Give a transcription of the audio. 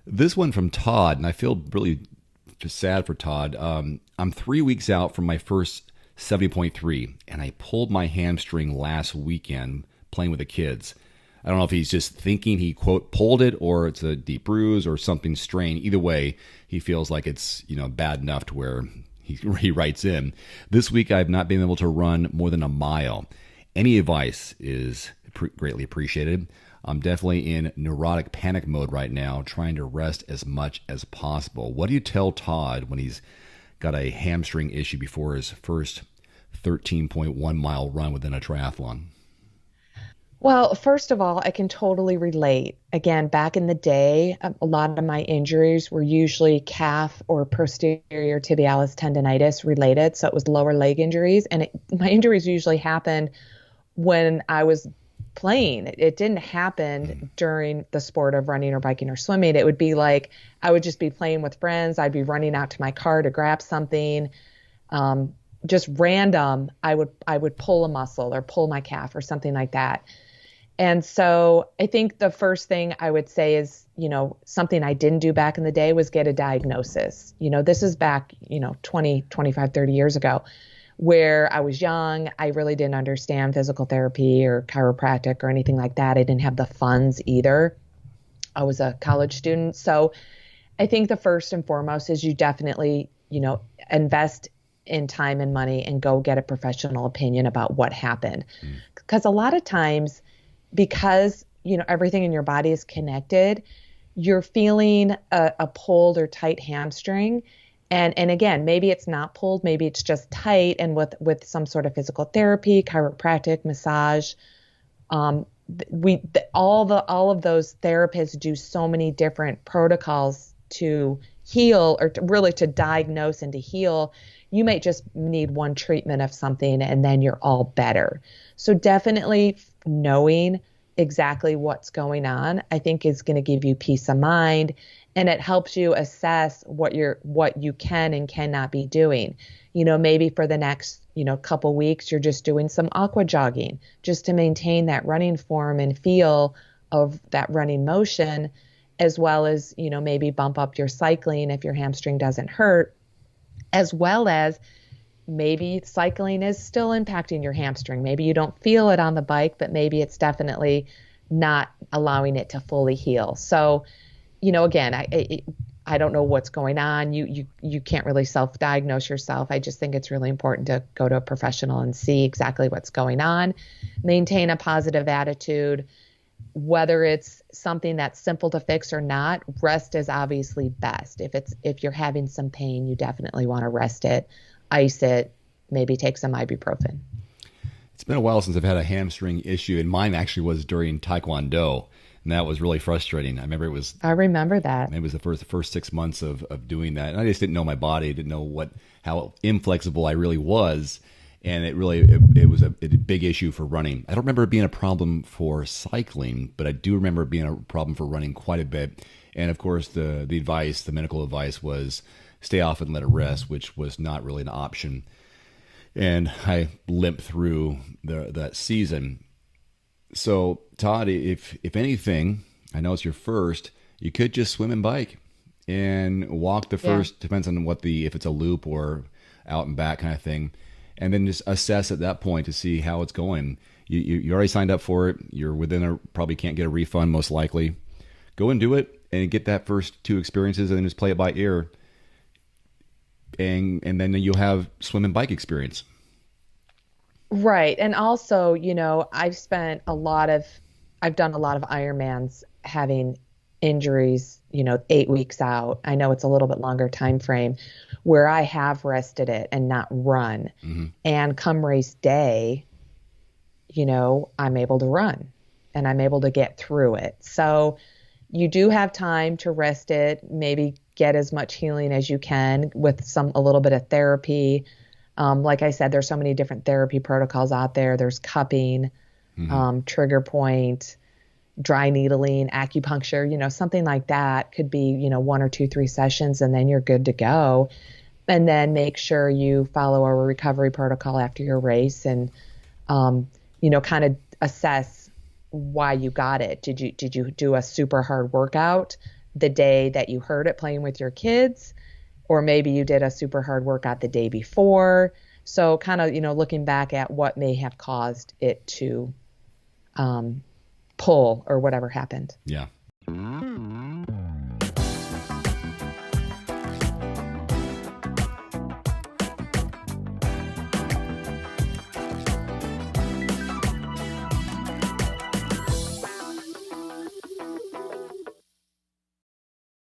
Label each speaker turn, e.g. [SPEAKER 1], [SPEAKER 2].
[SPEAKER 1] This one from Todd, and I feel really just sad for Todd. I'm 3 weeks out from my first 70.3, and I pulled my hamstring last weekend playing with the kids. I don't know if he's just thinking he quote pulled it or it's a deep bruise or something strained. Either way, he feels like it's bad enough to where he writes in. This week I've not been able to run more than a mile. Any advice is greatly appreciated. I'm definitely in neurotic panic mode right now, trying to rest as much as possible. What do you tell Todd when he's got a hamstring issue before his first 13.1 mile run within a triathlon?
[SPEAKER 2] Well, first of all, I can totally relate. Again, back in the day, a lot of my injuries were usually calf or posterior tibialis tendonitis related. So it was lower leg injuries. And my injuries usually happened when I was playing. It didn't happen during the sport of running or biking or swimming. It would be like I would just be playing with friends. I'd be running out to my car to grab something. Just random, I would pull a muscle or pull my calf or something like that. And so I think the first thing I would say is, something I didn't do back in the day was get a diagnosis. This is back, 20, 25, 30 years ago, where I was young. I really didn't understand physical therapy or chiropractic or anything like that. I didn't have the funds either. I was a college student. So I think the first and foremost is you definitely, invest in time and money and go get a professional opinion about what happened. Because a lot of times, because everything in your body is connected, you're feeling a pulled or tight hamstring, and again, maybe it's not pulled, maybe it's just tight, and with some sort of physical therapy, chiropractic, massage, all of those therapists do so many different protocols to heal or really to diagnose and to heal. You might just need one treatment of something and then you're all better. So definitely knowing exactly what's going on, I think is going to give you peace of mind, and it helps you assess what you can and cannot be doing. Maybe for the next, couple weeks, you're just doing some aqua jogging just to maintain that running form and feel of that running motion, as well as, maybe bump up your cycling if your hamstring doesn't hurt, as well as maybe cycling is still impacting your hamstring. Maybe you don't feel it on the bike, but maybe it's definitely not allowing it to fully heal. So, again, I don't know what's going on. You can't really self-diagnose yourself. I just think it's really important to go to a professional and see exactly what's going on. Maintain a positive attitude. Whether it's something that's simple to fix or not, rest is obviously best. If you're having some pain, you definitely want to rest it, ice it, maybe take some ibuprofen.
[SPEAKER 1] It's been a while since I've had a hamstring issue, and mine actually was during Taekwondo, and that was really frustrating. I remember
[SPEAKER 2] I remember that.
[SPEAKER 1] it was the first 6 months of doing that, and I just didn't know my body, didn't know how inflexible I really was, and it was a big issue for running. I don't remember it being a problem for cycling, but I do remember it being a problem for running quite a bit. And of course, the medical advice was stay off and let it rest, which was not really an option. And I limped through that season. So, Todd, if anything, I know it's your first, you could just swim and bike and walk the
[SPEAKER 2] Yeah.
[SPEAKER 1] first, depends on if it's a loop or out and back kind of thing, and then just assess at that point to see how it's going. You already signed up for it. You're probably can't get a refund most likely. Go and do it and get that first two experiences and then just play it by ear. And then you'll have swim and bike experience.
[SPEAKER 2] Right. And also, I've done a lot of Ironmans having injuries, 8 weeks out. I know it's a little bit longer time frame where I have rested it and not run.
[SPEAKER 1] Mm-hmm.
[SPEAKER 2] And come race day, I'm able to run and I'm able to get through it. So you do have time to rest it, maybe get as much healing as you can with a little bit of therapy. Like I said, there's so many different therapy protocols out there. There's cupping, trigger point, dry needling, acupuncture, something like that could be, 1 or 2, 3 sessions, and then you're good to go. And then make sure you follow a recovery protocol after your race and, kind of assess why you got it. Did you do a super hard workout the day that you hurt it playing with your kids, or maybe you did a super hard workout the day before. So kind of, looking back at what may have caused it to pull or whatever happened.
[SPEAKER 1] Yeah.